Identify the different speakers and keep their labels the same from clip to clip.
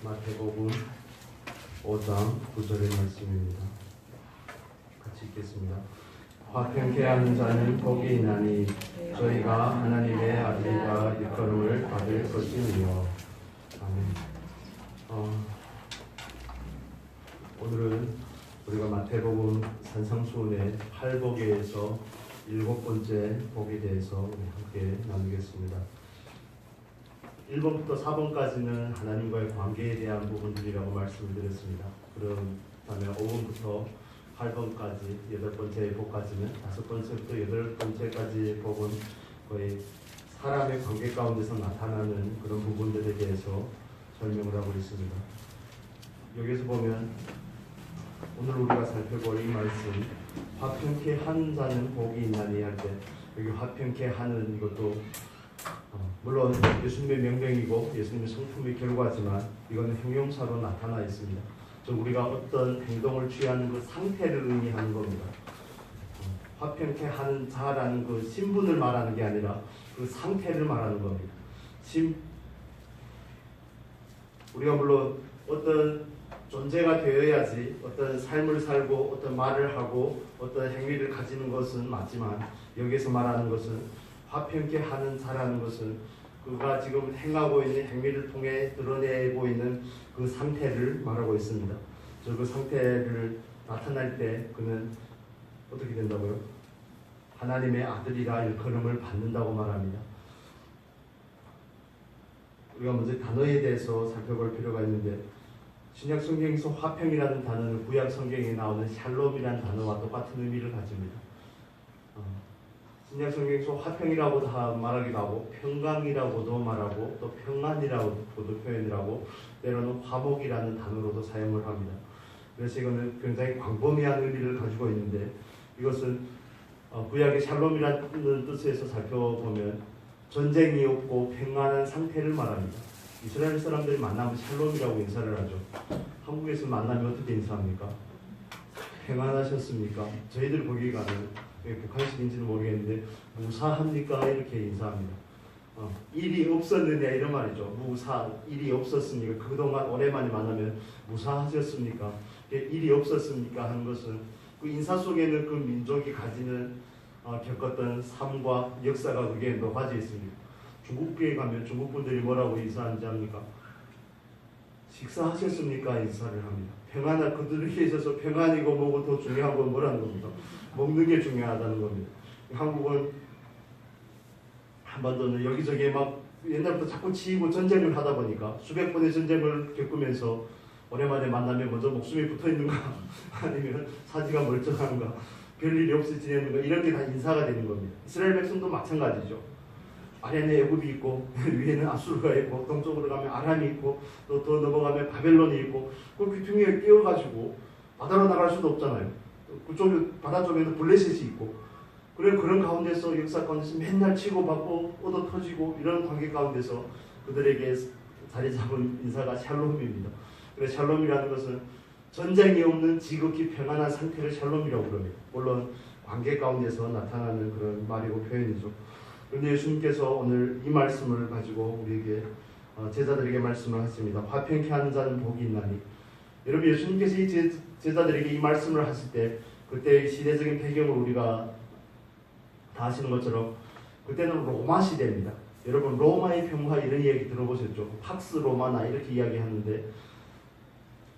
Speaker 1: 마태복음 5장 9절의 말씀입니다. 같이 읽겠습니다. 화평케 하는 자는 복이 있나니 저희가 하나님의 아들이라 일컬음을 받을 것이니요. 아멘. 오늘은 우리가 마태복음 산상수훈의 8복에서 7번째 복에 대해서 함께 나누겠습니다. 1번부터 4번까지는 하나님과의 관계에 대한 부분들이라고 말씀을 드렸습니다. 그런 다음에 5번부터 8번까지 8번째 복까지는 5번째부터 8번째까지 복은 거의 사람의 관계 가운데서 나타나는 그런 부분들에 대해서 설명을 하고 있습니다. 여기서 보면 오늘 우리가 살펴볼 이 말씀, 화평케 하는 자는 복이 있나니 할 때 여기 화평케 하는 이것도 물론 예수님의 명령이고 예수님의 성품의 결과지만 이거는 형용사로 나타나 있습니다. 즉 우리가 어떤 행동을 취하는 그 상태를 의미하는 겁니다. 화평케 하는 자라는 그 신분을 말하는 게 아니라 그 상태를 말하는 겁니다. 우리가 물론 어떤 존재가 되어야지 어떤 삶을 살고 어떤 말을 하고 어떤 행위를 가지는 것은 맞지만 여기서 말하는 것은 화평케 하는 자라는 것은 그가 지금 행하고 있는 행위를 통해 드러내고 있는 그 상태를 말하고 있습니다. 그 상태를 나타날 때 그는 어떻게 된다고요? 하나님의 아들이라 일컬음을 받는다고 말합니다. 우리가 먼저 단어에 대해서 살펴볼 필요가 있는데 신약 성경에서 화평이라는 단어는 구약 성경에 나오는 샬롬이라는 단어와 똑같은 의미를 가집니다. 신약성경에서 화평이라고도 말하기도 하고 평강이라고도 말하고 또 평안이라고도 표현을 하고 때로는 화목이라는 단어로도 사용을 합니다. 그래서 이거는 굉장히 광범위한 의미를 가지고 있는데 이것은 구약의 샬롬이라는 뜻에서 살펴보면 전쟁이 없고 평안한 상태를 말합니다. 이스라엘 사람들이 만나면 샬롬이라고 인사를 하죠. 한국에서 만나면 어떻게 인사합니까? 평안하셨습니까? 저희들 거기 가면 북한식인지는 모르겠는데 무사합니까? 이렇게 인사합니다. 일이 없었느냐 이런 말이죠. 무사, 일이 없었습니까? 그동안 오랜만에 만나면 무사하셨습니까? 일이 없었습니까? 하는 것은 그 인사 속에는 그 민족이 가지는 겪었던 삶과 역사가 그게 녹아져 있습니다. 중국에 가면 중국 분들이 뭐라고 인사하는지 압니까? 식사하셨습니까? 인사를 합니다. 평안한 그들에게 있어서 평안이고 뭐고 더 중요한 건 뭐라는 겁니까? 먹는 게 중요하다는 겁니다. 한국은 한반도는 여기저기 막 옛날부터 자꾸 치이고 전쟁을 하다 보니까 수백 번의 전쟁을 겪으면서 오랜만에 만나면 먼저 목숨이 붙어있는가 아니면 사지가 멀쩡한가 별일이 없이 지내는가 이런 게 다 인사가 되는 겁니다. 이스라엘 백성도 마찬가지죠. 아래는 애굽이 있고 위에는 아수르가 있고 동쪽으로 가면 아람이 있고 또 더 넘어가면 바벨론이 있고 그 귀퉁이에 끼어가지고 바다로 나갈 수도 없잖아요. 그쪽 바다 쪽에는 블레셋이 있고 그런 가운데서 역사 가운데서 맨날 치고받고 얻어 터지고 이런 관계 가운데서 그들에게 자리 잡은 인사가 샬롬입니다. 그래서 샬롬이라는 것은 전쟁이 없는 지극히 평안한 상태를 샬롬이라고 그럽니다. 물론 관계 가운데서 나타나는 그런 말이고 표현이죠. 그런데 예수님께서 오늘 이 말씀을 가지고 우리에게 제자들에게 말씀을 하십니다. 화평케 하는 자는 복이 있나니. 여러분 예수님께서 이 제자들에게 이 말씀을 하실 때 그때 시대적인 배경을 우리가 다 아시는 것처럼 그때는 로마 시대입니다. 여러분 로마의 평화 이런 이야기 들어보셨죠? 팍스 로마나 이렇게 이야기하는데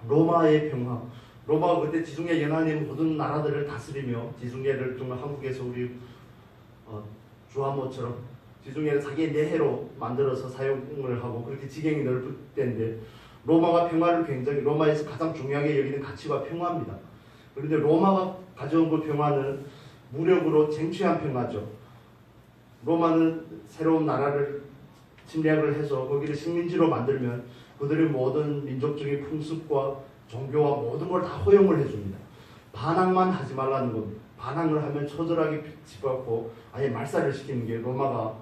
Speaker 1: 로마의 평화, 로마가 그때 지중해 연안의 모든 나라들을 다스리며 지중해를 정말 한국에서 우리 주화모처럼 지중해를 자기의 내해로 만들어서 사용을 하고 그렇게 지경이 넓을 때인데 로마가 평화를 굉장히 로마에서 가장 중요하게 여기는 가치가 평화입니다. 그런데 로마가 가져온 그 평화는 무력으로 쟁취한 평화죠. 로마는 새로운 나라를 침략을 해서 거기를 식민지로 만들면 그들의 모든 민족적인 풍습과 종교와 모든 걸 다 허용을 해줍니다. 반항만 하지 말라는 겁니다. 반항을 하면 처절하게 짓밟고 아예 말살을 시키는 게 로마가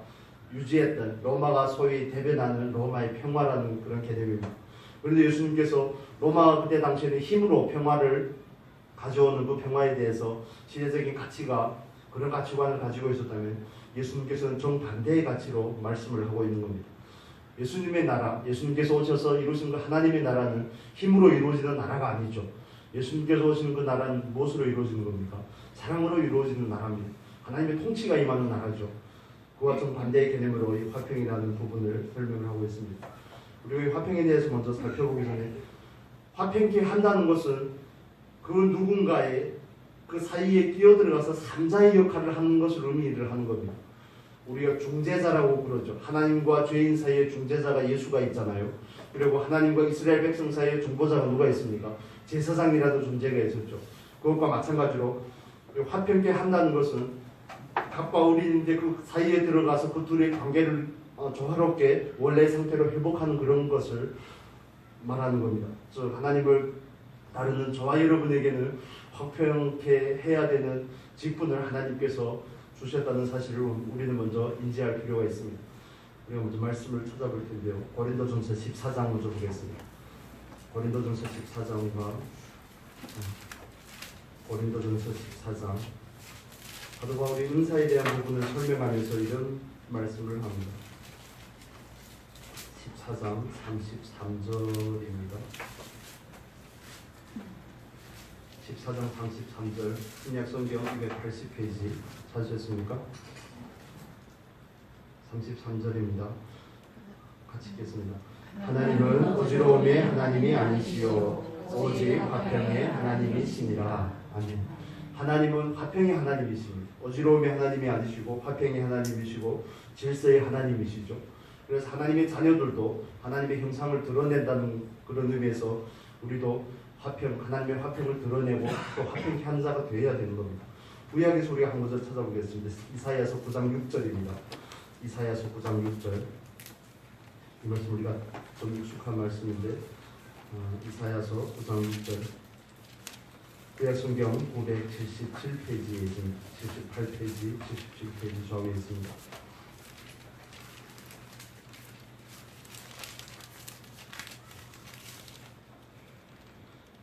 Speaker 1: 유지했던 로마가 소위 대변하는 로마의 평화라는 그런 개념입니다. 그런데 예수님께서 로마가 그때 당시에는 힘으로 평화를 가져오는 그 평화에 대해서 시대적인 가치가 그런 가치관을 가지고 있었다면 예수님께서는 정반대의 가치로 말씀을 하고 있는 겁니다. 예수님의 나라, 예수님께서 오셔서 이루신 그 하나님의 나라는 힘으로 이루어지는 나라가 아니죠. 예수님께서 오시는 그 나라는 무엇으로 이루어지는 겁니까? 사랑으로 이루어지는 나라입니다. 하나님의 통치가 임하는 나라죠. 그와 좀 반대의 개념으로 이 화평이라는 부분을 설명을 하고 있습니다. 우리가 이 화평에 대해서 먼저 살펴보기 전에 화평케 한다는 것은 그 누군가의 그 사이에 끼어들어가서 삼자의 역할을 하는 것을 의미를 하는 겁니다. 우리가 중재자라고 그러죠. 하나님과 죄인 사이에 중재자가 예수가 있잖아요. 그리고 하나님과 이스라엘 백성 사이에 중보자가 누가 있습니까? 제사장이라는 존재가 있었죠. 그것과 마찬가지로 화평케 한다는 것은 갑과 을인데 그 사이에 들어가서 그 둘의 관계를 조화롭게 원래 상태로 회복하는 그런 것을 말하는 겁니다. 즉 하나님을 따르는 저와 여러분에게는 화평케 해야 되는 직분을 하나님께서 주셨다는 사실을 우리는 먼저 인지할 필요가 있습니다. 우리가 먼저 말씀을 찾아볼 텐데요. 고린도전서 14장 먼저 보겠습니다. 고린도전서 14장과 고린도전서 14장 사도 바울이 은사에 대한 부분을 설명하면서 이런 말씀을 합니다. 14장 33절입니다. 14장 33절 신약성경 280페이지 찾으셨습니까? 33절입니다. 같이 읽겠습니다. 하나님은 어지러움의 하나님이 아니시요 오직 화평의 하나님이시니라. 아멘. 하나님은 화평의 하나님이십니다. 어지러움의 하나님이 아니시고 화평의 하나님이시고 질서의 하나님이시죠. 그래서 하나님의 자녀들도 하나님의 형상을 드러낸다는 그런 의미에서 우리도 하나님의 화평을 드러내고 또 화평 현자가 되어야 되는 겁니다. 구약에서 우리가 한 구절 찾아보겠습니다. 이사야서 9장 6절입니다. 이사야서 9장 6절. 이 말씀 우리가 좀 익숙한 말씀인데 이사야서 9장 6절. 구약성경 577페이지에 있습니다. 78페이지, 77페이지 좌우에 있습니다.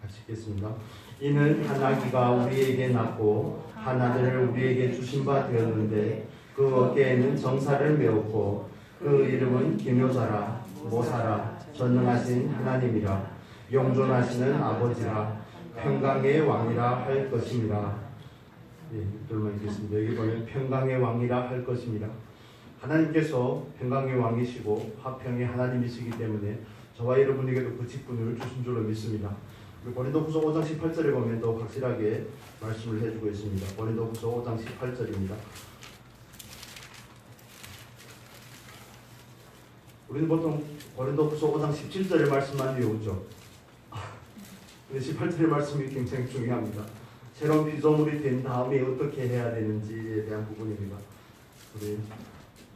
Speaker 1: 같이 읽겠습니다. 이는 한 아기가 우리에게 낳고 한 아들을 우리에게 주신 바 되었는데 그 어깨에는 정사를 메었고 그 이름은 기묘자라 모사라 전능하신 하나님이라 영존하시는 아버지라 평강의 왕이라 할 것입니다. 예, 6절만 읽겠습니다. 여기 보면 평강의 왕이라 할 것입니다. 하나님께서 평강의 왕이시고 화평의 하나님이시기 때문에 저와 여러분에게도 그 직분을 주신 줄로 믿습니다. 고린도후서 5장 18절에 보면 더 확실하게 말씀을 해주고 있습니다. 고린도후서 5장 18절입니다. 우리는 보통 고린도후서 5장 17절의 말씀만 외우죠. 근데 18절의 말씀이 굉장히 중요합니다. 새로운 피조물이 된 다음에 어떻게 해야 되는지에 대한 부분입니다. 우리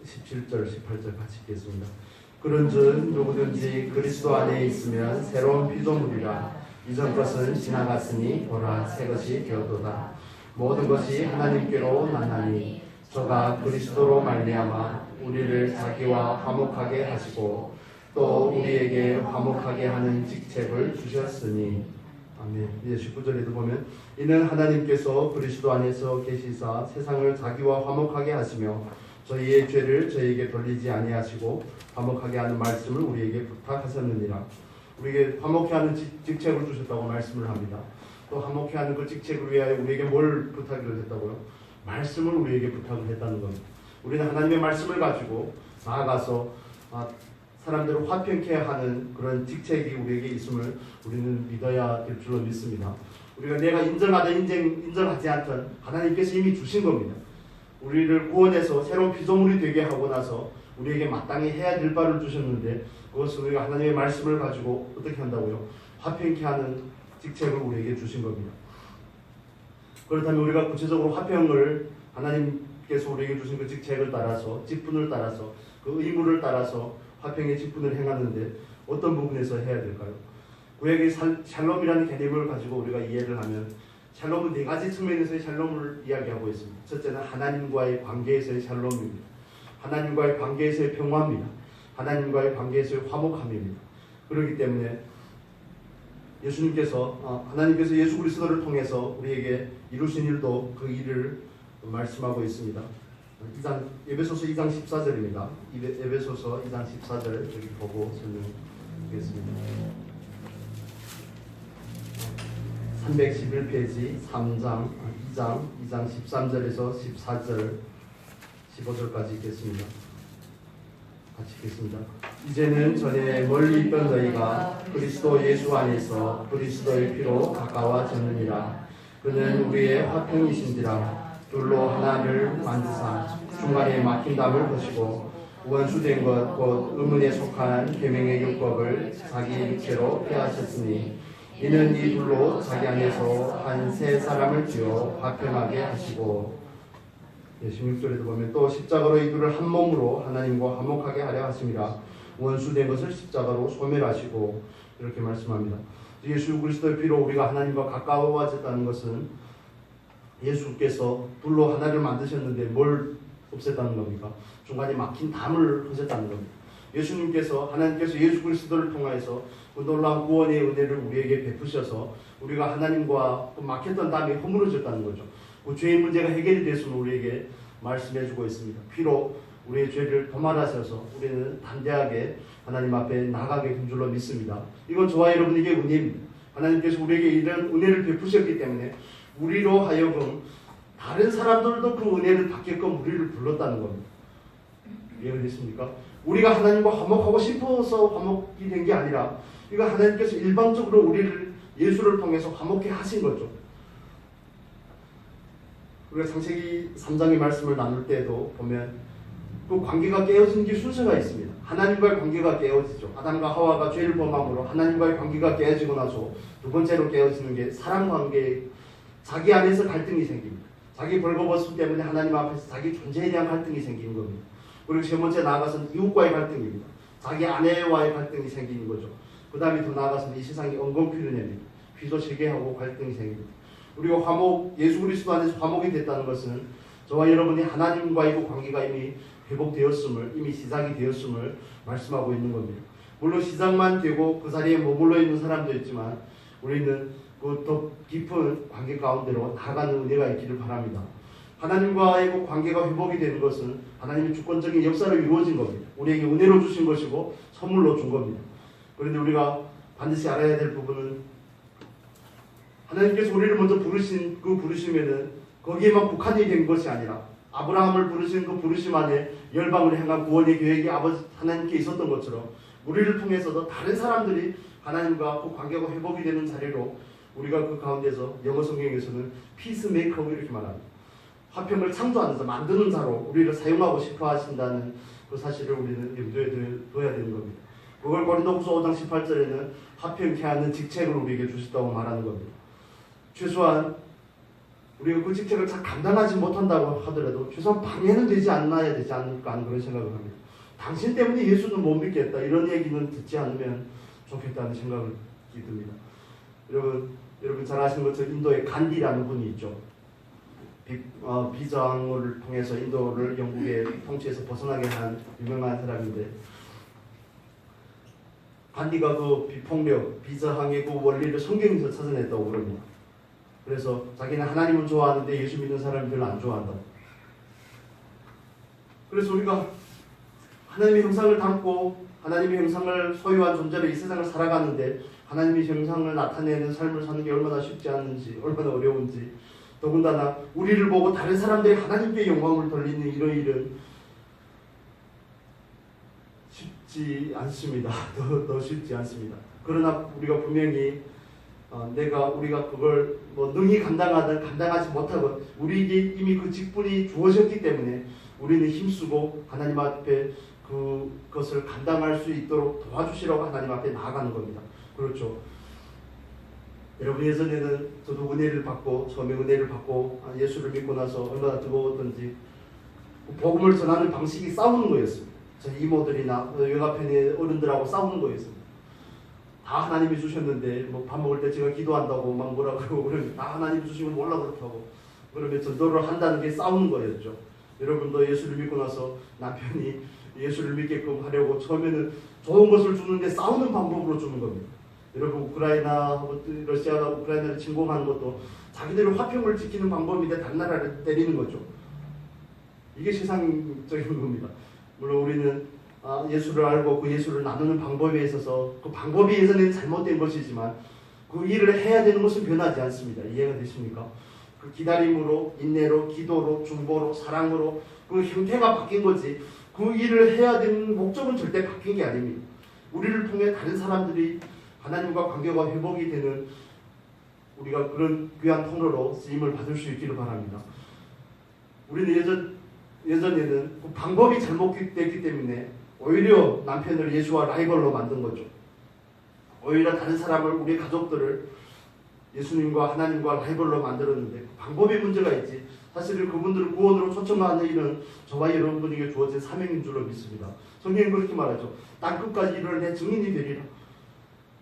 Speaker 1: 17절, 18절 같이 읽겠습니다. 그런즉 누구든지 그리스도 안에 있으면 새로운 피조물이라 이전 것은 지나갔으니 보라 새 것이 되었도다. 모든 것이 하나님께로 나나니 저가 그리스도로 말미암아 우리를 자기와 화목하게 하시고 또 우리에게 화목하게 하는 직책을 주셨으니. 아멘. 이제 19절에도 보면 이는 하나님께서 그리스도 안에서 계시사 세상을 자기와 화목하게 하시며 저희의 죄를 저희에게 돌리지 아니하시고 화목하게 하는 말씀을 우리에게 부탁하셨느니라. 우리에게 화목케 하는 직책을 주셨다고 말씀을 합니다. 또 화목케 하는 그 직책을 위하여 우리에게 뭘 부탁을 했다고요? 말씀을 우리에게 부탁을 했다는 겁니다. 우리는 하나님의 말씀을 가지고 나아가서 사람들을 화평케 하는 그런 직책이 우리에게 있음을 우리는 믿어야 될 줄로 믿습니다. 우리가 내가 인정하든 인정하지 않든 하나님께서 이미 주신 겁니다. 우리를 구원해서 새로운 피조물이 되게 하고 나서 우리에게 마땅히 해야 될 바를 주셨는데 그것을 우리가 하나님의 말씀을 가지고 어떻게 한다고요? 화평케 하는 직책을 우리에게 주신 겁니다. 그렇다면 우리가 구체적으로 화평을 하나님께서 우리에게 주신 그 직책을 따라서 직분을 따라서 그 의무를 따라서 화평의 직분을 행하는데 어떤 부분에서 해야 될까요? 구약의 샬롬이라는 개념을 가지고 우리가 이해를 하면 샬롬은 네 가지 측면에서의 샬롬을 이야기하고 있습니다. 첫째는 하나님과의 관계에서의 샬롬입니다. 하나님과의 관계에서의 평화입니다. 하나님과의 관계에서의 화목함입니다. 그렇기 때문에 하나님께서 예수 그리스도를 통해서 우리에게 이루신 일도 그 일을 말씀하고 있습니다. 에베소서 2장 14절입니다. 에베소서 2장 14절 여기 보고 설명드리겠습니다. 311페이지 2장 13절에서 14절 15절까지 읽겠습니다. 같이 읽겠습니다. 이제는 전에 멀리 있던 너희가 그리스도 예수 안에서 그리스도의 피로 가까워졌느니라. 그는 우리의 화평이신지라. 둘로 하나를 만드사 중간에 막힌 담을 거시고 원수된 것 곧 의문에 속한 계명의 율법을 자기 육체로 폐하셨으니 이는 이 둘로 자기 안에서 한 세 사람을 지어 화평하게 하시고 16절에도 보면 또 십자가로 이 둘을 한 몸으로 하나님과 화목하게 하려 하심이라. 원수된 것을 십자가로 소멸하시고 이렇게 말씀합니다. 예수 그리스도의 피로 우리가 하나님과 가까워졌다는 것은 예수께서 둘로 하나를 만드셨는데 뭘 없앴다는 겁니까? 중간에 막힌 담을 하셨다는 겁니다. 예수님께서 하나님께서 예수 그리스도를 통하여서 그 놀라운 구원의 은혜를 우리에게 베푸셔서 우리가 하나님과 그 막혔던 담이 허물어졌다는 거죠. 그 죄의 문제가 해결이 됐음을 우리에게 말씀해주고 있습니다. 피로 우리의 죄를 도말하셔서 우리는 담대하게 하나님 앞에 나가게 된 줄로 믿습니다. 이건 저와 여러분에게 은혜입니다. 하나님께서 우리에게 이런 은혜를 베푸셨기 때문에 우리로 하여금 다른 사람들도 그 은혜를 받게끔 우리를 불렀다는 겁니다. 이해되십니까? 우리가 하나님과 화목하고 싶어서 화목이 된 게 아니라 이거 하나님께서 일방적으로 우리를 예수를 통해서 화목해 하신 거죠. 우리가 창세기 3장의 말씀을 나눌 때도 보면 그 관계가 깨어진 게 순서가 있습니다. 하나님과의 관계가 깨어지죠. 아담과 하와가 죄를 범함으로 하나님과의 관계가 깨어지고 나서 두 번째로 깨어지는 게 사람 관계, 자기 안에서 갈등이 생깁니다. 자기 벌거벗음 때문에 하나님 앞에서 자기 존재에 대한 갈등이 생기는 겁니다. 그리고 세 번째 나아가서는 이웃과의 갈등입니다. 자기 아내와의 갈등이 생기는 거죠. 그 다음에 더 나아가서는 이 세상이 엉겅퀴르냅니다. 귀도 세계하고 갈등이 생깁니다. 우리가 화목, 예수 그리스도 안에서 화목이 됐다는 것은 저와 여러분이 하나님과의 그 관계가 이미 회복되었음을, 이미 시작이 되었음을 말씀하고 있는 겁니다. 물론 시작만 되고 그 자리에 머물러 있는 사람도 있지만 우리는 그 더 깊은 관계 가운데로 나아가는 은혜가 있기를 바랍니다. 하나님과의 그 관계가 회복이 되는 것은 하나님의 주권적인 역사로 이루어진 겁니다. 우리에게 은혜로 주신 것이고 선물로 준 겁니다. 그런데 우리가 반드시 알아야 될 부분은 하나님께서 우리를 먼저 부르신 그 부르심에는 거기에만 국한이 된 것이 아니라 아브라함을 부르신 그 부르심 안에 열방을 향한 구원의 계획이 아버지 하나님께 있었던 것처럼 우리를 통해서도 다른 사람들이 하나님과 그 관계가 회복이 되는 자리로 우리가 그 가운데서 영어 성경에서는 피스메이커 이렇게 말합니다. 화평을 창조하는 자, 만드는 자로 우리를 사용하고 싶어 하신다는 그 사실을 우리는 염두에 둬야 되는 겁니다. 그걸 고린도후서 5장 18절에는 화평케 하는 직책을 우리에게 주셨다고 말하는 겁니다. 최소한 우리가 그 직책을 잘 감당하지 못한다고 하더라도 최소한 방해는 되지 않아야 되지 않을까 하는 그런 생각을 합니다. 당신 때문에 예수는 못 믿겠다 이런 얘기는 듣지 않으면 좋겠다는 생각이 듭니다. 여러분 잘 아시는 것처럼 인도에 간디라는 분이 있죠. 비장을 통해서 인도를 영국의 통치에서 벗어나게 한 유명한 사람인데 간디가 그 비폭력, 비저항의 그 원리를 성경에서 찾아냈다고 그럽니다. 그래서 자기는 하나님을 좋아하는데 예수 믿는 사람을 별로 안 좋아한다고. 그래서 우리가 하나님의 형상을 담고 하나님의 형상을 소유한 존재로 이 세상을 살아가는데 하나님의 형상을 나타내는 삶을 사는 게 얼마나 쉽지 않은지, 얼마나 어려운지, 더군다나 우리를 보고 다른 사람들이 하나님께 영광을 돌리는 이런 일은 쉽지 않습니다. 더 쉽지 않습니다. 그러나 우리가 분명히 우리가 그걸 능히 감당하든 감당하지 못하건 우리에게 이미 그 직분이 주어졌기 때문에 우리는 힘쓰고 하나님 앞에 그것을 감당할 수 있도록 도와주시라고 하나님 앞에 나아가는 겁니다. 그렇죠. 여러분 예전에는 저도 은혜를 받고 처음에 은혜를 받고 예수를 믿고 나서 얼마나 뜨거웠던지 복음을 전하는 방식이 싸우는 거였습니다. 저 이모들이나 외가편의 어른들하고 싸우는 거였습니다. 다 하나님이 주셨는데 밥 먹을 때 제가 기도한다고 막 뭐라 그러고 그러면 다 하나님 주시면 몰라 그렇게 하고 그러면 전도를 한다는 게 싸우는 거였죠. 여러분도 예수를 믿고 나서 남편이 예수를 믿게끔 하려고 처음에는 좋은 것을 주는데 싸우는 방법으로 주는 겁니다. 여러분 우크라이나, 러시아가 우크라이나를 침공하는 것도 자기들의 화평을 지키는 방법인데 다른 나라를 때리는 거죠. 이게 세상적인 겁니다. 물론 우리는 예수를 알고 그 예수를 나누는 방법에 있어서 그 방법이 예전에는 잘못된 것이지만 그 일을 해야 되는 것은 변하지 않습니다. 이해가 되십니까? 그 기다림으로, 인내로, 기도로, 중보로, 사랑으로 그 형태가 바뀐 거지 그 일을 해야 되는 목적은 절대 바뀐 게 아닙니다. 우리를 통해 다른 사람들이 하나님과 관계가 회복이 되는 우리가 그런 귀한 통로로 쓰임을 받을 수 있기를 바랍니다. 우리는 예전에는 그 방법이 잘못됐기 때문에 오히려 남편을 예수와 라이벌로 만든 거죠. 오히려 다른 사람을, 우리 가족들을 예수님과 하나님과 라이벌로 만들었는데 그 방법에 문제가 있지. 사실은 그분들을 구원으로 초청하는 일은 저와 여러분에게 주어진 사명인 줄로 믿습니다. 성경은 그렇게 말하죠. 땅끝까지 이르러 내 증인이 되리라.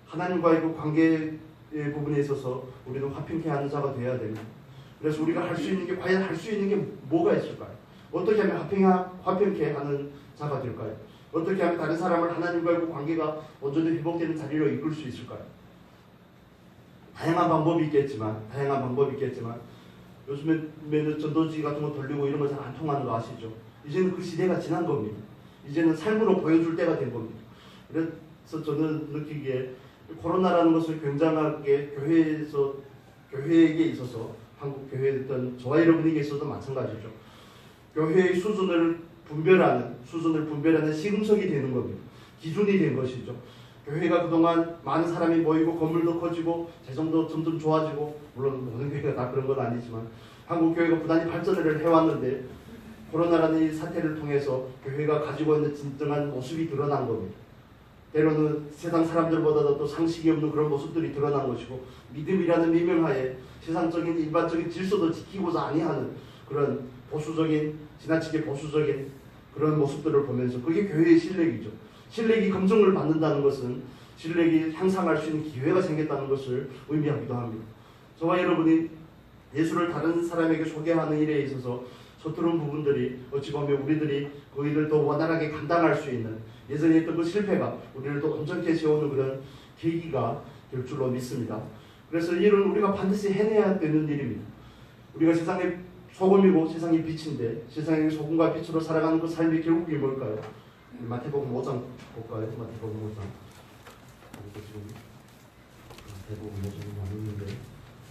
Speaker 1: 하나님과의 그 관계의 부분에 있어서 우리는 화평케 하는 자가 되어야 됩니다. 그래서 우리가 할 수 있는 게 과연 할 수 있는 게 뭐가 있을까요? 어떻게 하면 화평케 하는 자가 될까요? 어떻게 하면 다른 사람을 하나님과의 그 관계가 온전히 회복되는 자리로 이끌 수 있을까요? 다양한 방법이 있겠지만 요즘에는 전도지 같은 거 돌리고 이런 거 잘 안 통하는 거 아시죠? 이제는 그 시대가 지난 겁니다. 이제는 삶으로 보여줄 때가 된 겁니다. 그래서 저는 느끼기에 코로나라는 것을 굉장하게 교회에게 있어서 한국 교회였던 저와 여러분에게 있어도 마찬가지죠. 교회의 수준을 분별하는 시금석이 되는 겁니다. 기준이 된 것이죠. 교회가 그동안 많은 사람이 모이고 건물도 커지고 재정도 점점 좋아지고 물론 모든 교회가 다 그런 건 아니지만 한국 교회가 부단히 발전을 해왔는데 코로나라는 이 사태를 통해서 교회가 가지고 있는 진정한 모습이 드러난 겁니다. 때로는 세상 사람들보다도 또 상식이 없는 그런 모습들이 드러난 것이고 믿음이라는 미명하에 세상적인 일반적인 질서도 지키고자 아니하는 그런 지나치게 보수적인 그런 모습들을 보면서 그게 교회의 실력이죠. 실력이 검증을 받는다는 것은 실력이 향상할 수 있는 기회가 생겼다는 것을 의미하기도 합니다. 저와 여러분이 예수를 다른 사람에게 소개하는 일에 있어서 서투른 부분들이 어찌 보면 우리들이 그 일을 더 원활하게 감당할 수 있는 예전에 했던 그 실패가 우리를 더 온전케 세우는 그런 계기가 될 줄로 믿습니다. 그래서 이 일은 우리가 반드시 해내야 되는 일입니다. 우리가 세상의 소금이고 세상의 빛인데 세상의 소금과 빛으로 살아가는 그 삶의 결국이 뭘까요? 마태복음 5장 볼까요? 마태복음 5장 마태복음 5장 나누는데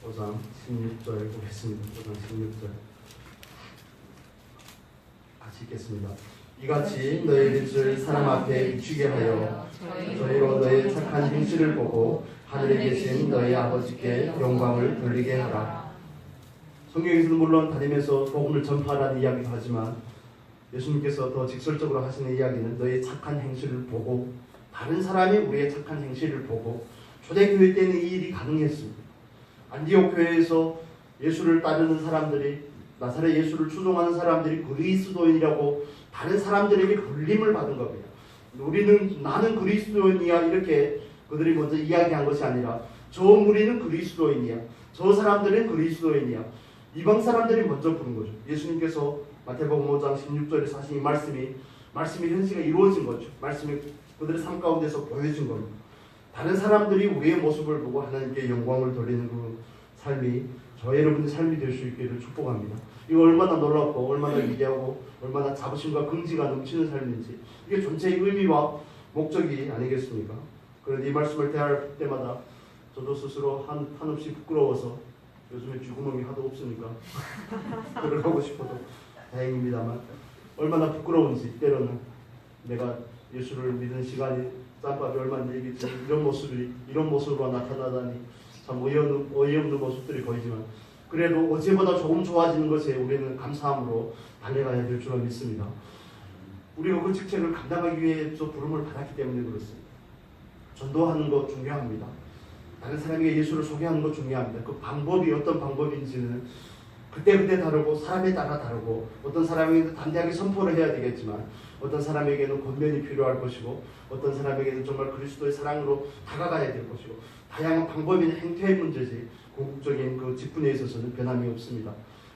Speaker 1: 5장 16절 보겠습니다. 5장 16절 같이 읽겠습니다. 이같이 너의 빛을 사람 앞에 비추게 하여 저희로 너의 착한 행실을 보고 하늘에 계신 너의 아버지께 영광을 돌리게 하라. 성경에서는 물론 다니면서 복음을 전파하라는 이야기도 하지만 예수님께서 더 직설적으로 하시는 이야기는 너의 착한 행실을 보고 다른 사람이 우리의 착한 행실을 보고 초대교회 때는 이 일이 가능했습니다. 안디옥 교회에서 예수를 따르는 사람들이 나사렛 예수를 추종하는 사람들이 그리스도인이라고 다른 사람들에게 불림을 받은 겁니다. 나는 그리스도인이야 이렇게 그들이 먼저 이야기한 것이 아니라 저 무리는 그리스도인이야. 저 사람들은 그리스도인이야. 이방 사람들이 먼저 부른 거죠. 예수님께서 마태복음 5장 16절에서 하신 이 말씀이 현시가 이루어진 거죠. 말씀이 그들의 삶 가운데서 보여진 겁니다. 다른 사람들이 우리의 모습을 보고 하나님께 영광을 돌리는 그 삶이 저 여러분의 삶이 될 수 있기를 축복합니다. 이거 얼마나 놀랍고 얼마나 위대하고 얼마나 자부심과 긍지가 넘치는 삶인지 이게 전체의 의미와 목적이 아니겠습니까? 그런데 이 말씀을 대할 때마다 저도 스스로 한없이 부끄러워서 요즘에 쥐구멍이 하도 없으니까 들어가고 싶어도 다행입니다만 얼마나 부끄러운지 때로는 내가 예수를 믿은 시간이 짬밥이 얼마나 얘기지 이런 모습으로 나타나다니 참 어이없는 모습들이 보이지만 그래도 어제보다 조금 좋아지는 것에 우리는 감사함으로 달려가야 될 줄로 믿습니다. 우리가 그 직책을 감당하기 위해서 부름을 받았기 때문에 그렇습니다. 전도하는 것 중요합니다. 다른 사람에게 예수를 소개하는 것 중요합니다. 그 방법이 어떤 방법인지는 그때 다르고 사람에 따라 다르고 어떤 사람에게는 담대하게 선포를 해야 되겠지만 어떤 사람에게는 권면이 필요할 것이고 어떤 사람에게는 정말 그리스도의 사랑으로 다가가야 될 것이고 다양한 방법이나 행태의 문제지 궁극적인 그 직분에 있어서는 변함이 없습니다.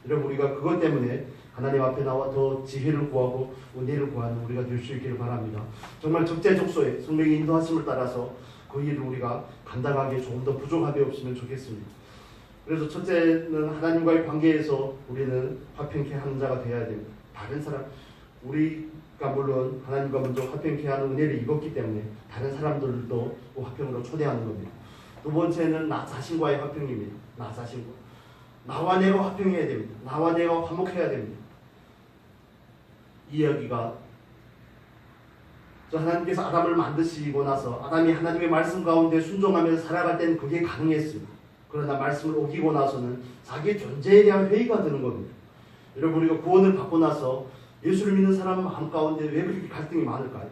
Speaker 1: 여러분 우리가 그것 때문에 하나님 앞에 나와 더 지혜를 구하고 은혜를 구하는 우리가 될 수 있기를 바랍니다. 정말 적재적소에 성령의 인도하심을 따라서 그 일을 우리가 감당하기에 조금 더 부족함이 없으면 좋겠습니다. 그래서 첫째는 하나님과의 관계에서 우리는 화평케 하는 자가 되어야 됩니다. 다른 사람, 우리가 물론 하나님과 먼저 화평케 하는 은혜를 입었기 때문에 다른 사람들도 화평으로 초대하는 겁니다. 두 번째는 나 자신과의 화평입니다. 나 자신과. 나와 내가 화평해야 됩니다. 나와 내가 화목해야 됩니다. 이 이야기가 하나님께서 아담을 만드시고 나서 아담이 하나님의 말씀 가운데 순종하면서 살아갈 때는 그게 가능했습니다. 그러나 말씀을 어기고 나서는 자기의 존재에 대한 회의가 드는 겁니다. 여러분, 우리가 구원을 받고 나서 예수를 믿는 사람 마음 가운데 왜 그렇게 갈등이 많을까요?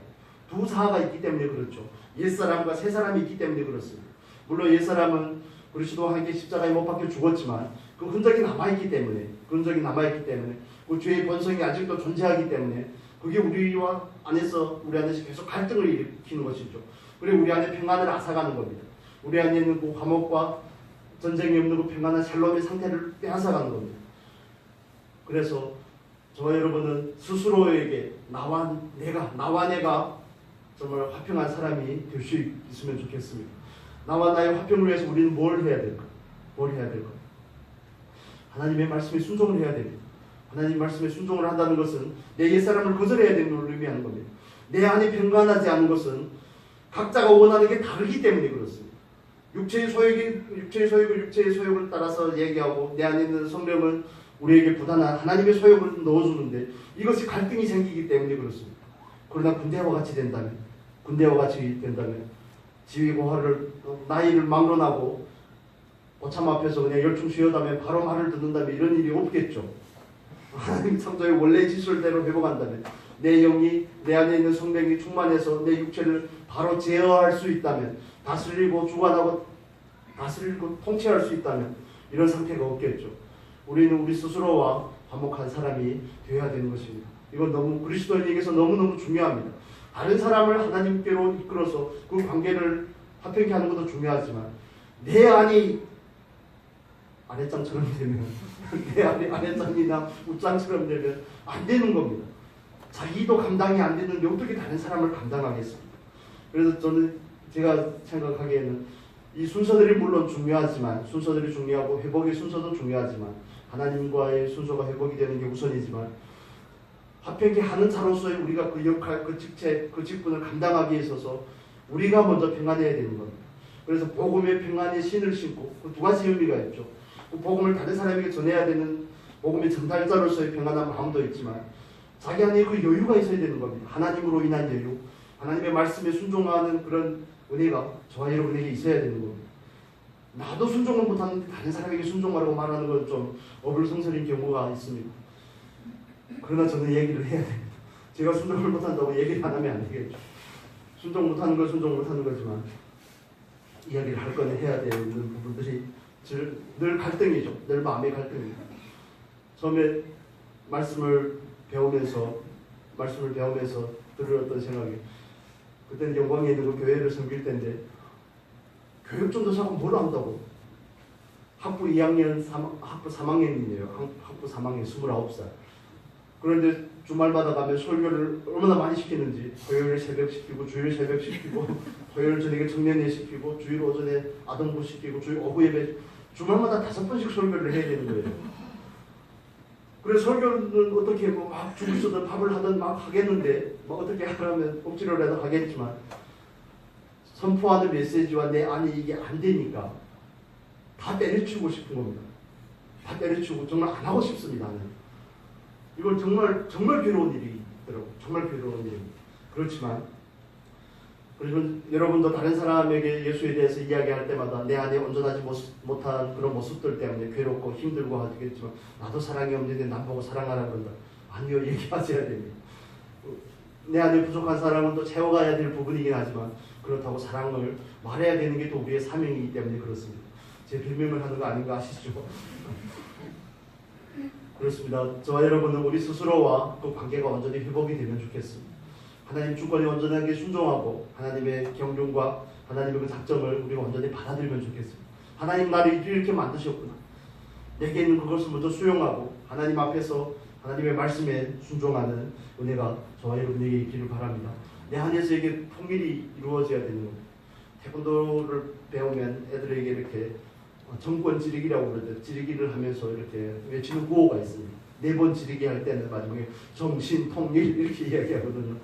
Speaker 1: 두 사하가 있기 때문에 그렇죠. 옛사람과 새사람이 있기 때문에 그렇습니다. 물론 옛사람은 그리스도와 함께 십자가에 못 박혀 죽었지만 그 흔적이 남아있기 때문에 그 죄의 본성이 아직도 존재하기 때문에 그게 우리 안에서 계속 갈등을 일으키는 것이죠. 그리고 우리 안에 평안을 앗아가는 겁니다. 우리 안에 있는 그 화목과 전쟁이 없는 그 평안한 샬롬의 상태를 빼앗아가는 겁니다. 그래서 저와 여러분은 스스로에게 나와 내가 정말 화평한 사람이 될 수 있으면 좋겠습니다. 나와 나의 화평을 위해서 우리는 뭘 해야 될까? 하나님의 말씀에 순종을 해야 됩니다. 하나님 말씀에 순종을 한다는 것은 내 옛사람을 거절해야 되는 걸 의미하는 겁니다. 내 안에 평안하지 않은 것은 각자가 원하는 게 다르기 때문에 그렇습니다. 육체의 소욕을 따라서 얘기하고 내 안에 있는 성령은 우리에게 부단한 하나님의 소욕을 넣어주는데 이것이 갈등이 생기기 때문에 그렇습니다. 그러나 군대와 같이 된다면 지휘고하를 나이를 막론하고 오참 앞에서 그냥 열중 쉬어다면 바로 말을 듣는다면 이런 일이 없겠죠. 하나님 창조의 원래 지술대로 회복한다면 내 영이 내 안에 있는 성령이 충만해서 내 육체를 바로 제어할 수 있다면 다스리고 주관하고 통치할 수 있다면 이런 상태가 없겠죠. 우리는 우리 스스로와 화목한 사람이 되어야 되는 것입니다. 이건 너무 그리스도인에게서 너무너무 중요합니다. 다른 사람을 하나님께로 이끌어서 그 관계를 화평케 하는 것도 중요하지만 내 안이 아랫장처럼 되면 내 안에 아랫장이나 웃장처럼 되면 안 되는 겁니다. 자기도 감당이 안 되는데 어떻게 다른 사람을 감당하겠습니까? 그래서 제가 생각하기에는 이 순서들이 물론 순서들이 중요하고 회복의 순서도 중요하지만 하나님과의 순서가 회복이 되는 게 우선이지만 화평케 하는 자로서의 우리가 그 역할, 그 직책, 그 직분을 감당하기 위해 있어서 우리가 먼저 평안해야 되는 겁니다. 그래서 복음의 평안의 신을 신고 그 두 가지 의미가 있죠. 그 복음을 다른 사람에게 전해야 되는 복음의 전달자로서의 평안한 마음도 있지만 자기 안에 그 여유가 있어야 되는 겁니다. 하나님으로 인한 여유, 하나님의 말씀에 순종하는 그런 은혜가 저와 여러분에게 있어야 되는 겁니다. 나도 순종을 못하는데 다른 사람에게 순종하라고 말하는 건 좀 어불성설인 경우가 있습니다. 그러나 저는 얘기를 해야 됩니다. 제가 순종을 못한다고 얘기를 안 하면 안 되겠죠. 순종 못하는 건 순종 못하는 거지만 이야기를 할 거는 해야 되는 부분들이 늘 갈등이죠. 늘 마음의 갈등입니다. 처음에 말씀을 배우면서 들었던 생각이 그때는 영광에 있는 그 교회를 섬길 때인데 교육전도 자꾸 뭘 안다고 학부 2학년, 학부 3학년이네요. 학부 3학년 29살. 그런데 주말마다 가면 설교를 얼마나 많이 시키는지 토요일 새벽 시키고 주일 새벽 시키고 토요일 저녁에 청년회 시키고 주일 오전에 아동부 시키고 주일 오후 예배 주말마다 5번씩 설교를 해야 되는 거예요. 그래서 설교는 어떻게 막 죽을 쓰든 밥을 하든 막 하겠는데 어떻게 하라면 억지로라도 하겠지만 선포하는 메시지와 내 안에 이게 안 되니까 다 때려치우고 싶은 겁니다. 다 때려치우고 정말 안 하고 싶습니다. 나는. 이건 정말 괴로운 일이더라고요. 정말 괴로운 일입니다. 그렇지만 여러분도 다른 사람에게 예수에 대해서 이야기할 때마다 내 안에 온전하지 못한 그런 모습들 때문에 괴롭고 힘들고 하겠지만 나도 사랑이 없는데 남 보고 사랑하라 그런다. 아니요. 얘기하셔야 됩니다. 내 안에 부족한 사랑은 또 채워가야 될 부분이긴 하지만 그렇다고 사랑을 말해야 되는 게 또 우리의 사명이기 때문에 그렇습니다. 제 빌명을 하는 거 아닌가 아시죠? 그렇습니다. 저와 여러분은 우리 스스로와 그 관계가 완전히 회복이 되면 좋겠습니다. 하나님 주권에 온전하게 순종하고 하나님의 경륜과 하나님의 그 작정을 우리가 완전히 받아들이면 좋겠습니다. 하나님 나를 이렇게 만드셨구나. 내게 있는 그것을 먼저 수용하고 하나님 앞에서 하나님의 말씀에 순종하는 은혜가 저와 여러분에게 있기를 바랍니다. 내 안에서 이게 통일이 이루어져야 되는 겁니다. 태권도를 배우면 애들에게 이렇게 정권 지르기라고 그러죠. 지르기를 하면서 이렇게 외치는 구호가 있습니다. 4번 지르게 할 때는 마지막에 정신통일 이렇게 이야기하거든요.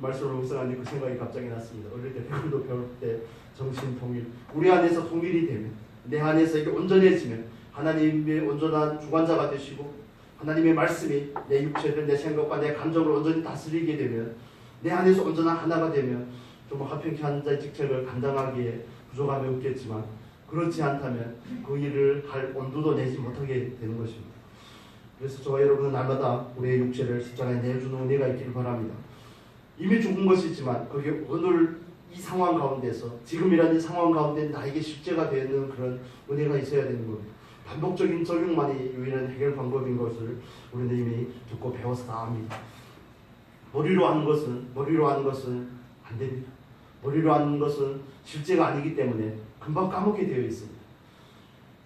Speaker 1: 말씀을 묵상하니 그 생각이 갑자기 났습니다. 어릴 때 태권도 배울 때 정신통일, 우리 안에서 통일이 되면, 내 안에서 이게 온전해지면 하나님의 온전한 주관자가 되시고 하나님의 말씀이 내 육체를, 내 생각과 내 감정을 온전히 다스리게 되면, 내 안에서 온전한 하나가 되면 정말 화평케 한 자의 직책을 감당하기에 부족함이 없겠지만, 그렇지 않다면 그 일을 할 온도도 내지 못하게 되는 것입니다. 그래서 저와 여러분은 날마다 우리의 육체를 십자가에 내주는 은혜가 있기를 바랍니다. 이미 죽은 것이지만 그게 오늘 이 상황 가운데서, 지금이라는 이 상황 가운데 나에게 십자가 되는 그런 은혜가 있어야 되는 겁니다. 반복적인 적용만이 유일한 해결 방법인 것을 우리는 이미 듣고 배워서 다 압니다. 머리로 하는 것은 안 됩니다. 머리로 하는 것은 실제가 아니기 때문에 금방 까먹게 되어 있습니다.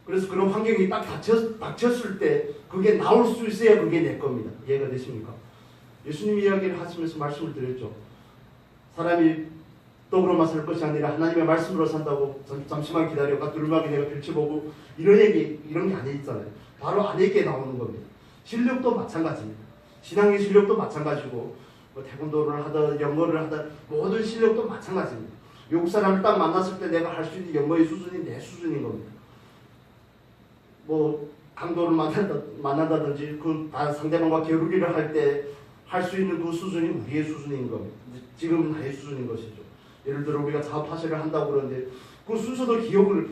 Speaker 1: 그래서 그런 환경이 딱 닥쳤을 때 그게 나올 수 있어야 그게 내 겁니다. 이해가 되십니까? 예수님 이야기를 하시면서 말씀을 드렸죠. 사람이 떡으로만 살 것이 아니라 하나님의 말씀으로 산다고 잠시만 기다려가 두루마기 내가 펼쳐보고 이런 게 안에 있잖아요. 바로 안에 있게 나오는 겁니다. 실력도 마찬가지입니다. 신앙의 실력도 마찬가지고 뭐 태권도를 하든 영어를 하든 모든 실력도 마찬가지입니다. 외국 사람을 딱 만났을 때 내가 할 수 있는 영어의 수준이 내 수준인 겁니다. 뭐 강도를 만난다든지 그 상대방과 겨루기를 할 때 할 수 있는 그 수준이 우리의 수준인 겁니다. 지금은 나의 수준인 것이죠. 예를 들어 우리가 자업하시를 한다고 그러는데 그 순서도 기억을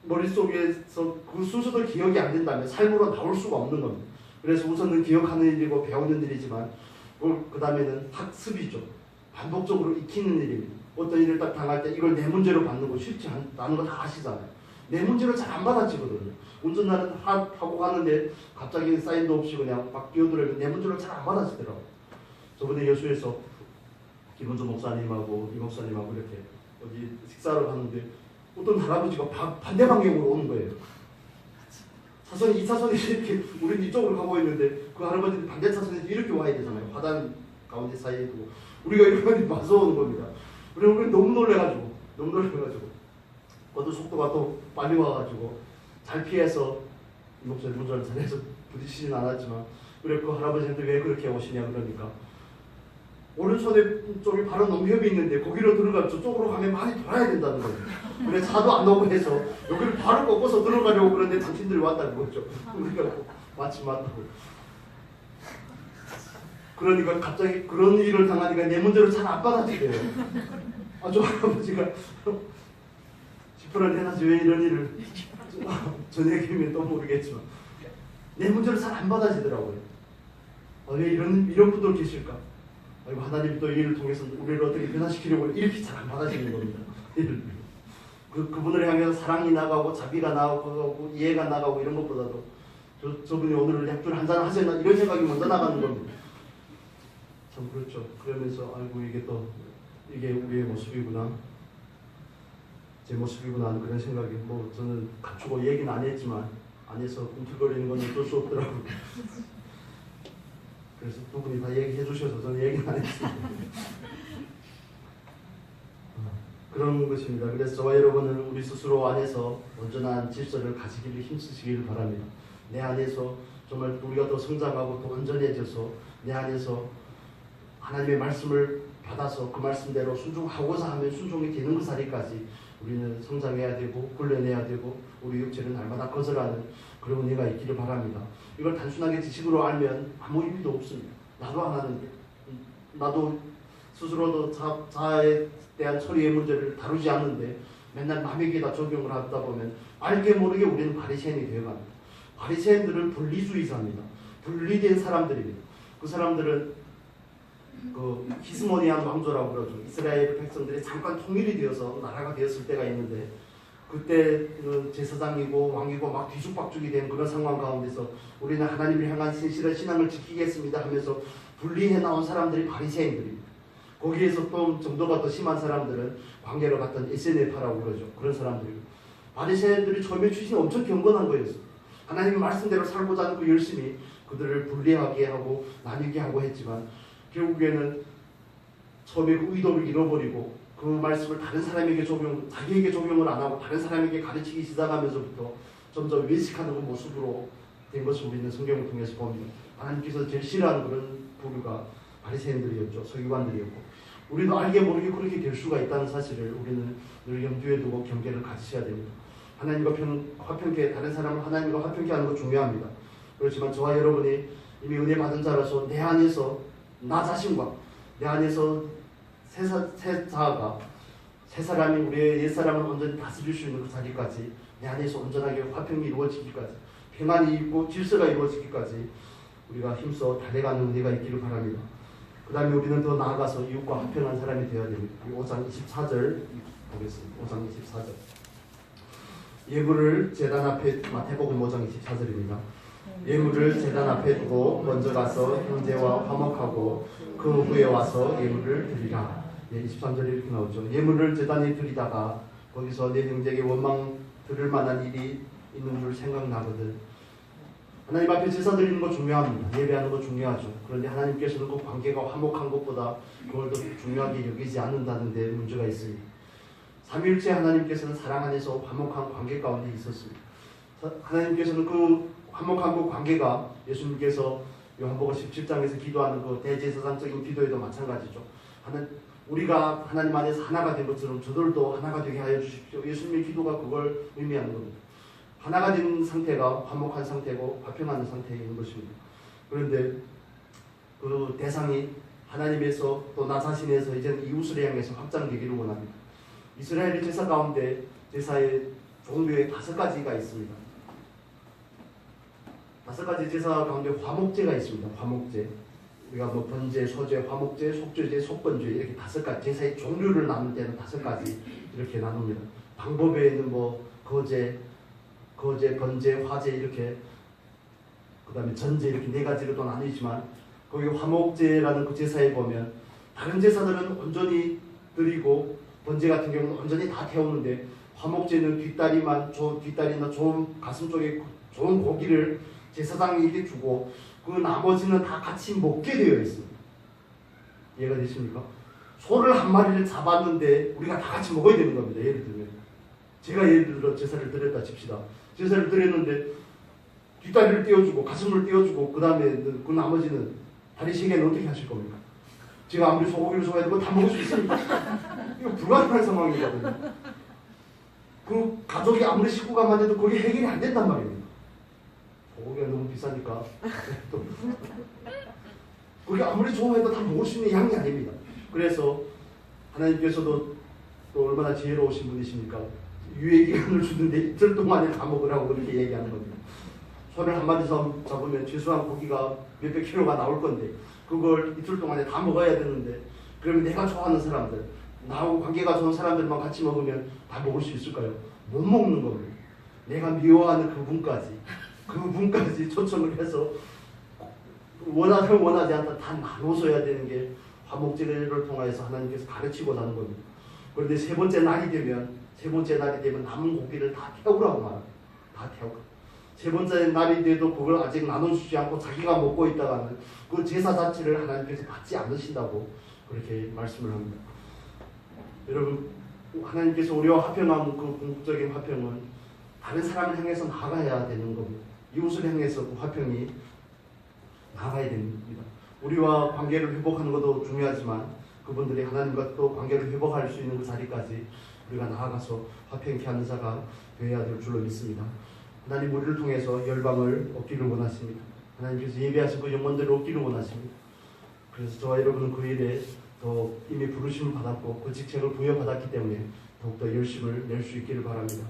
Speaker 1: 머릿속에서 그 순서도 기억이 안 된다면 삶으로 나올 수가 없는 겁니다. 그래서 우선은 기억하는 일이고 배우는 일이지만 그 다음에는 학습이죠. 반복적으로 익히는 일입니다. 어떤 일을 딱 당할 때 이걸 내 문제로 받는 거 쉽지 않다는 거 다 아시잖아요. 내 문제로 잘 안 받아지거든요. 운전하는 하고 가는데 갑자기 사인도 없이 그냥 막 뛰어들어요. 내 문제로 잘 안 받아지더라고요. 저번에 여수에서 김원조 목사님하고 이 목사님하고 이렇게 어디 식사를 하는데 어떤 할아버지가 반대 방향으로 오는 거예요. 차선이 2차선이 이렇게 우리는 이쪽으로 가고 있는데 그 할아버지는 반대 차선에서 이렇게 와야 되잖아요. 화단 가운데 사이에 두고 우리가 이렇게 맞서 오는 겁니다. 그리고 우리 너무 놀래가지고 그것도 속도가 또 빨리 와가지고 잘 피해서 이 목사님 운전을 잘해서 부딪히진 않았지만 그래 그 할아버지한테 왜 그렇게 오시냐 그러니까 오른손에 쪽에 바로 농협이 있는데 거기로 들어가 저쪽으로 가면 많이 돌아야 된다는 거예요. 그래 차도 안 오고 해서 여기를 바로 꺾어서 들어가려고 그러는데 당신들이 왔다는 거죠. 우리가 마침 왔다고. 그러니까 갑자기 그런 일을 당하니까 내 문제를 잘 안 받아들여요. 저 할아버지가 시퍼런 해놔서 왜 이런 일을 저녁이면 또 모르겠지만 내 문제를 잘 안 받아지더라고요. 왜 이런 분들 계실까? 아이고 하나님이 또 이 일을 통해서 우리를 어떻게 변화시키려고 이렇게 잘 안 받아지는 겁니다. 그분을 향해서 사랑이 나가고 자비가 나가고 이해가 나가고 이런 것보다도 저분이 오늘 약주 한잔 하세요 이런 생각이 먼저 나가는 겁니다. 참 그렇죠. 그러면서 아이고 이게 우리의 모습이구나. 제 모습이구나 하는 그런 생각이 뭐 저는 감추고 얘기는 안 했지만 안에서 꿈틀거리는 건 어쩔 수 없더라고요. 그래서 두 분이 다 얘기해 주셔서 저는 얘기는 안 했습니다. 그런 것입니다. 그래서 저와 여러분은 우리 스스로 안에서 온전한 질서를 가지기를 힘쓰시기를 바랍니다. 내 안에서 정말 우리가 더 성장하고 더 온전해져서 내 안에서 하나님의 말씀을 받아서 그 말씀대로 순종하고자 하면 순종이 되는 그 자리까지 우리는 성장해야 되고 훈련해야 되고 우리 육체를 날마다 거절하는 그런 은혜가 있기를 바랍니다. 이걸 단순하게 지식으로 알면 아무 의미도 없습니다. 나도 안 하는데 나도 스스로도 자아에 대한 처리의 문제를 다루지 않는데 맨날 남에게다 적용을 하다 보면 알게 모르게 우리는 바리새인이 되어갑니다. 바리새인들은 분리주의자입니다. 분리된 사람들입니다. 그 사람들은 그 히스모니안 왕조라고 그러죠. 이스라엘 백성들이 잠깐 통일이 되어서 나라가 되었을 때가 있는데 그때는 제사장이고 왕이고 막 뒤죽박죽이 된 그런 상황 가운데서 우리는 하나님을 향한 신실한 신앙을 지키겠습니다 하면서 분리해 나온 사람들이 바리새인들입니다. 거기에서 또 정도가 더 심한 사람들은 광야로 갔던 에세네파라고 그러죠. 그런 사람들이고 바리새인들이 처음에 출신이 엄청 경건한 거였어요. 하나님의 말씀대로 살고자 하는 그 열심히 그들을 분리하게 하고 나뉘게 하고 했지만 결국에는 처음에 그 의도를 잃어버리고 그 말씀을 다른 사람에게 자기에게 적용을 안 하고 다른 사람에게 가르치기 시작하면서부터 점점 외식하는 그 모습으로 된 것을 우리는 성경을 통해서 봅니다. 하나님께서 제일 싫어하는 그런 부류가 바리새인들이었죠. 서기관들이었고, 우리도 알게 모르게 그렇게 될 수가 있다는 사실을 우리는 늘 염두에 두고 경계를 가지셔야 됩니다. 하나님과 화평케, 다른 사람을 하나님과 화평케 하는 것 중요합니다. 그렇지만 저와 여러분이 이미 은혜 받은 자라서 내 안에서 나 자신과 내 안에서 새 자아가, 새 사람이 우리의 옛사람을 온전히 다스릴 수 있는 그 자리까지, 내 안에서 온전하게 화평이 이루어지기까지, 평안이 있고 질서가 이루어지기까지 우리가 힘써 달려가는 은혜가 있기를 바랍니다. 그 다음에 우리는 더 나아가서 이웃과 화평한 사람이 되어야 됩니다. 5장 24절 보겠습니다. 5장 24절. 예물을 제단 앞에, 마태복음 5장 24절입니다. 예물을 제단 앞에 두고 먼저 가서 형제와 화목하고 그 후에 와서 예물을 드리라. 23절에 이렇게 나오죠. 예물을 제단에 드리다가 거기서 내 형제에게 원망 들을 만한 일이 있는 줄 생각나거든. 하나님 앞에 제사 드리는 거 중요합니다. 예배하는 거 중요하죠. 그런데 하나님께서는 그 관계가 화목한 것보다 그걸 더 중요하게 여기지 않는다는 데 문제가 있습니다. 삼위일체 하나님께서는 사랑 안에서 화목한 관계 가운데 있었습니다. 하나님께서는 그 화목한 그 관계가 예수님께서 요한복음 17장에서 기도하는 그 대제사장적인 기도에도 마찬가지죠. 우리가 하나님 안에서 하나가 된 것처럼 저들도 하나가 되게 하여 주십시오. 예수님의 기도가 그걸 의미하는 겁니다. 하나가 된 상태가 화목한 상태고 화평한 상태에 있는 것입니다. 그런데 그 대상이 하나님에서 또 나 자신에서 이제는 이웃을 향해서 확장되기를 원합니다. 이스라엘의 제사 가운데 제사의 종류의 5가지가 있습니다. 5가지 제사 가운데 화목제가 있습니다. 화목제. 우리가 뭐 번제, 소제, 화목제, 속죄제, 속건제 이렇게 5가지 제사의 종류를 나눌 때는 5가지 이렇게 나눕니다. 방법에는 뭐 거제, 번제, 화제 이렇게, 그 다음에 전제 이렇게 4가지로 또 나뉘지만 거기 화목제라는 그 제사에 보면 다른 제사들은 온전히 드리고 번제 같은 경우는 온전히 다 태우는데 화목제는 뒷다리나 좋은 가슴 쪽에 좋은 고기를 제사장에게 주고 그 나머지는 다 같이 먹게 되어 있습니다. 이해가 되십니까? 소를 한 마리를 잡았는데 우리가 다 같이 먹어야 되는 겁니다. 예를 들면 제가 예를 들어 제사를 드렸다 칩시다. 제사를 드렸는데 뒷다리를 떼어주고 가슴을 떼어주고 그 다음에 그 나머지는 다리 3개는 어떻게 하실 겁니까? 제가 아무리 소고기를 좋아해도 다 먹을 수 있습니까? 이거 불가능한 상황이거든요. 그 가족이 아무리 식구가 많아도 그게 해결이 안 된단 말입니다. 소고기가 너무 비싸니까 그게 아무리 좋아해도 다 먹을 수 있는 양이 아닙니다. 그래서 하나님께서도 또 얼마나 지혜로우신 분이십니까? 유예기간을 주는데 이틀 동안에 다 먹으라고 그렇게 얘기하는 겁니다. 소를 한 마리 잡으면 최소한 고기가 몇백 킬로가 나올 건데 그걸 이틀 동안에 다 먹어야 되는데 그러면 내가 좋아하는 사람들, 나하고 관계가 좋은 사람들만 같이 먹으면 다 먹을 수 있을까요? 못 먹는 겁니다. 내가 미워하는 그분까지 초청을 해서 원하든 원하지 않든 다 나눠줘야 되는 게 화목제를 통해서 하나님께서 가르치고자 하는 겁니다. 그런데 세 번째 날이 되면 남은 고기를 다 태우라고 말합니다. 다 태우고. 세 번째 날이 돼도 그걸 아직 나눠주지 않고 자기가 먹고 있다가는 그 제사 자체를 하나님께서 받지 않으신다고 그렇게 말씀을 합니다. 여러분, 하나님께서 우리와 화평한 그 궁극적인 화평은 다른 사람을 향해서 나아가야 되는 겁니다. 이웃을 향해서 그 화평이 나아가야 됩니다. 우리와 관계를 회복하는 것도 중요하지만 그분들이 하나님과 또 관계를 회복할 수 있는 그 자리까지 우리가 나아가서 화평케 하는 자가 되어야 될 줄로 믿습니다. 하나님 우리를 통해서 열방을 얻기를 원하십니다. 하나님께서 예배하신 그 영혼들을 얻기를 원하십니다. 그래서 저와 여러분은 그 일에 더 이미 부르심을 받았고 그 직책을 부여받았기 때문에 더욱더 열심을 낼 수 있기를 바랍니다.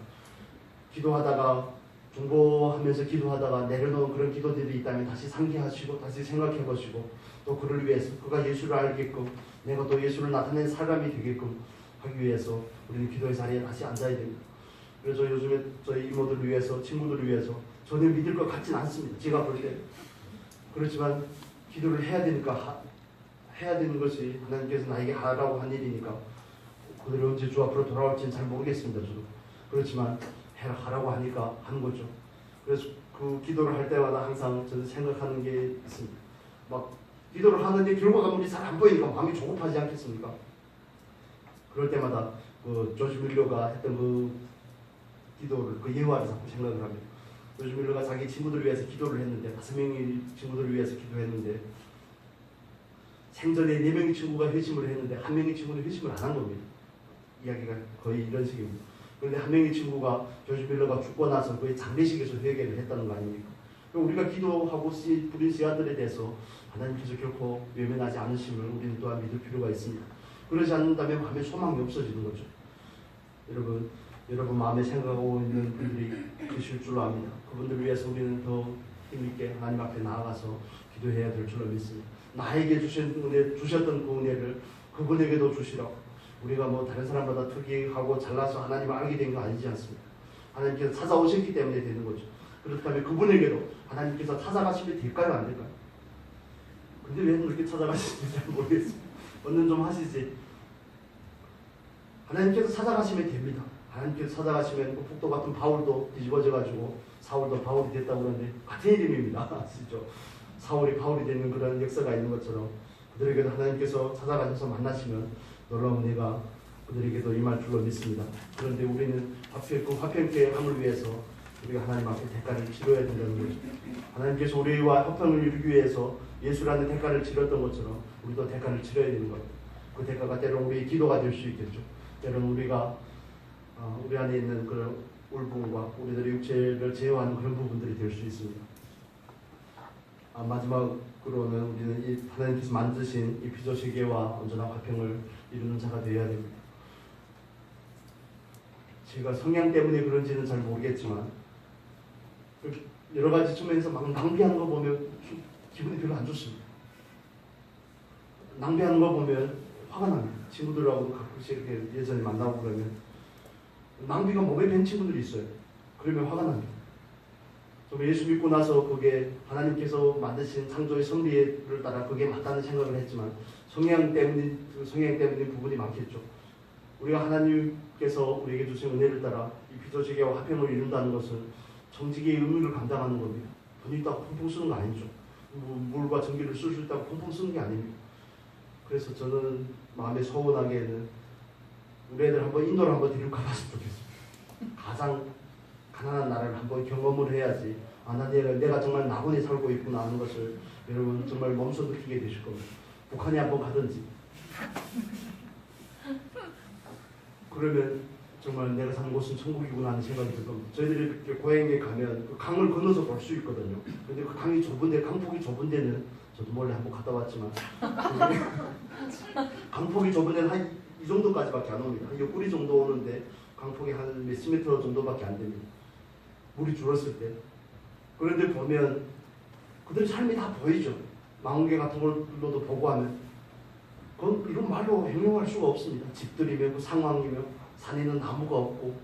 Speaker 1: 기도하다가 중보하면서 기도하다가 내려놓은 그런 기도들이 있다면 다시 상기하시고 다시 생각해보시고 또 그를 위해서 그가 예수를 알게끔 내가 또 예수를 나타낸 사람이 되게끔 하기 위해서 우리는 기도의 자리에 다시 앉아야 됩니다. 그래서 요즘에 저희 이모들을 위해서 친구들을 위해서 전혀 믿을 것 같진 않습니다. 제가 볼 때. 그렇지만 기도를 해야 되니까 해야 되는 것이 하나님께서 나에게 하라고 한 일이니까 그들이 언제 주 앞으로 돌아올지는 잘 모르겠습니다. 저도. 그렇지만 하라고 하니까 하는 거죠. 그래서 그 기도를 할 때마다 항상 저는 생각하는 게 있습니다. 막 기도를 하는데 결과가 잘 안 보이니까 마음이 조급하지 않겠습니까? 그럴 때마다 그 조지 밀러가 했던 그 기도를 그 예화를 자꾸 생각을 합니다. 조지 밀러가 자기 친구들을 위해서 기도를 했는데 5명의 친구들을 위해서 기도했는데 생전에 4명의 친구가 회심을 했는데 1명의 친구는 회심을 안 한 겁니다. 이야기가 거의 이런 식입니다. 그런데 1명의 친구가 조지 밀러가 죽고 나서 거의 장례식에서 회개를 했다는 거 아닙니까? 우리가 기도하고 부린 씨앗들에 대해서 하나님께서 결코 외면하지 않으심을 우리는 또한 믿을 필요가 있습니다. 그러지 않는다면 마음에 소망이 없어지는 거죠. 여러분 마음에 생각하고 있는 분들이 계실 줄로 압니다. 그분들을 위해서 우리는 더 힘있게 하나님 앞에 나아가서 기도해야 될 줄로 믿습니다. 나에게 주셨던 그 은혜를 그분에게도 주시라고. 우리가 뭐 다른 사람보다 특이하고 잘나서 하나님을 알게 된 거 아니지 않습니까? 하나님께서 찾아오셨기 때문에 되는 거죠. 그렇다면 그분에게도 하나님께서 찾아가시면 될까요? 안 될까요? 근데 왜 그렇게 찾아가시는지 잘 모르겠어요. 언능 좀 하시지. 하나님께서 찾아가시면 됩니다. 하나님께서 찾아가시면 그 폭도 같은 바울도 뒤집어져가지고 사울도 바울이 됐다고 그러는데 같은 이름입니다. 아시죠? 사울이 바울이 되는 그런 역사가 있는 것처럼 그들에게도 하나님께서 찾아가셔서 만나시면 놀라운 은혜가 그들에게도 임할 줄로 믿습니다. 그런데 우리는 그 화평케 함을 위해서 우리가 하나님 앞에 대가를 치러야 된다는 거죠. 하나님께서 우리와 화평을 이루기 위해서 예수라는 대가를 치렀던 것처럼 우리도 대가를 치러야 되는 겁니다. 그 대가가 때로는 우리의 기도가 될 수 있겠죠. 때로는 우리가 우리 안에 있는 그런 울분과 우리들의 육체를 제어하는 그런 부분들이 될 수 있습니다. 마지막으로는 우리는 하나님께서 만드신 이 피조 세계와 온전한 화평을 이루는 자가 되어야 됩니다. 제가 성향 때문에 그런지는 잘 모르겠지만 여러 가지 측면에서 막 낭비하는 거 보면 기분이 별로 안 좋습니다. 낭비하는 거 보면 화가 납니다. 친구들하고 가끔씩 이렇게 예전에 만나고 그러면 낭비가 몸에 밴 친구들이 있어요. 그러면 화가 납니다. 정말 예수 믿고 나서 그게 하나님께서 만드신 창조의 섭리를 따라 그게 맞다는 생각을 했지만 성향 때문인 부분이 많겠죠. 우리가 하나님께서 우리에게 주신 은혜를 따라 이 피조세계와 화평을 이룬다는 것은 정직의 의무를 감당하는 겁니다. 돈 있다고 펑펑 쓰는 거 아니죠. 물과 전기를 쓸 수 있다고 펑펑 쓰는 게 아닙니다. 그래서 저는 마음에 서운하게는 우리 애들 한번 인도를 한번 데리고 가봤으면 좋겠습니다. 가장 가난한 나라를 한번 경험을 해야지 내가 정말 나군에 살고 있구나 하는 것을 여러분 정말 몸소 느끼게 되실 겁니다. 북한에 한번 가든지 그러면 정말 내가 사는 곳은 천국이구나 하는 생각이 들 겁니다. 저희들이 이렇게 고향에 가면 그 강을 건너서 볼 수 있거든요. 근데 그 강이 좁은데 강폭이 좁은 데는 저도 몰래 한번 갔다 왔지만 강폭이 좁은 데는 한 이 정도까지밖에 안 옵니다. 한 옆구리 정도 오는데 강폭이 한 몇십 미터 정도밖에 안 됩니다. 물이 줄었을 때. 그런데 보면 그들의 삶이 다 보이죠. 망원경 같은 걸로도 보고 하면 그건 이런 말로 형용할 수가 없습니다. 집들이며 그 상황이며 산에는 나무가 없고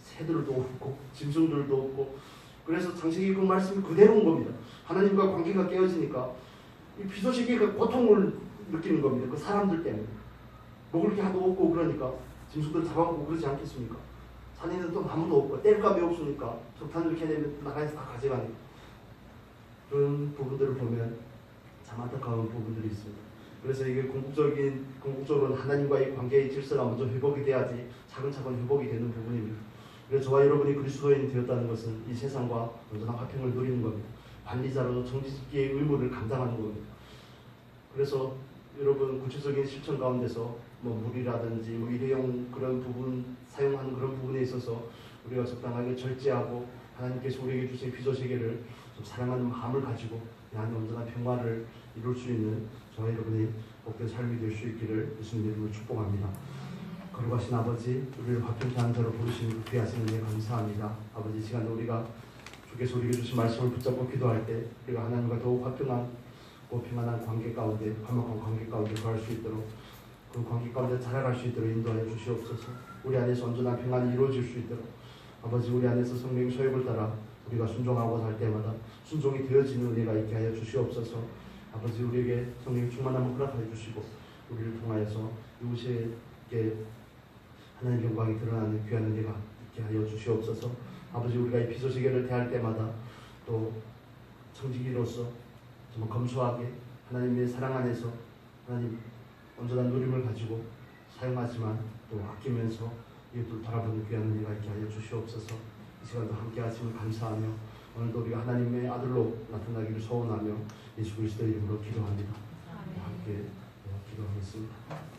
Speaker 1: 새들도 없고 짐승들도 없고 그래서 창세기 그 말씀이 그대로인 겁니다. 하나님과 관계가 깨어지니까 이 피조세계가 고통을 느끼는 겁니다. 그 사람들 때문에 먹을 게 하도 없고 그러니까 짐승들 잡아먹고 그러지 않겠습니까? 산에는 또 나무도 없고 땔감이 없으니까 석탄을 캐내면 나라에서 다 가져가니까 그런 부분들을 보면 참 안타까운 부분들이 있습니다. 그래서 이게 궁극적으로는 하나님과의 관계의 질서가 먼저 회복이 돼야지 차근차근 회복이 되는 부분입니다. 그래서 저와 여러분이 그리스도인이 되었다는 것은 이 세상과 온전한 화평을 누리는 겁니다. 관리자로 정직의 의무를 감당하는 겁니다. 그래서 여러분 구체적인 실천 가운데서 물이라든지 일회용 그런 부분 사용하는 그런 부분에 있어서 우리가 적당하게 절제하고 하나님께서 우리에게 주신 피조세계를 좀 사랑하는 마음을 가지고 이 안에 온전한 평화를 이룰 수 있는 저와 여러분이 복된 삶이 될 수 있기를 예수님 이름으로 축복합니다. 거룩하신 아버지, 우리를 화평케 하는 자로 부르시는 귀하신 은혜 감사합니다. 아버지, 이 시간에 우리가 주께서 우리에게 주신 말씀을 붙잡고 기도할 때 우리가 하나님과 더욱 화평하고 평안한 관계 가운데 화목한 관계 가운데 거할 수 있도록 그 관계 가운데 자라갈 수 있도록 인도하여 주시옵소서. 우리 안에서 온전한 평안이 이루어질 수 있도록 아버지, 우리 안에서 성령의 소욕을 따라 우리가 순종하고 살 때마다 순종이 되어지는 은혜가 있게 하여 주시옵소서. 아버지, 우리에게 성령의 충만함을 허락하여 주시고 우리를 통하여서 이웃에게 하나님의 영광이 드러나는 귀한 은혜가 있게 하여 주시옵소서. 아버지, 우리가 이 피조세계를 대할 때마다 또 청지기로서 정말 검소하게 하나님의 사랑 안에서 하나님 온전한 누림을 가지고 사용하지만 또 아끼면서 이웃을 바라보는 귀한 은혜가 있게 하여 주시옵소서. 이 시간도 함께 하심을 감사하며 오늘도 우리가 하나님의 아들로 나타나기를 소원하며 예수 그리스도의 이름으로 기도합니다. 함께 기도하겠습니다.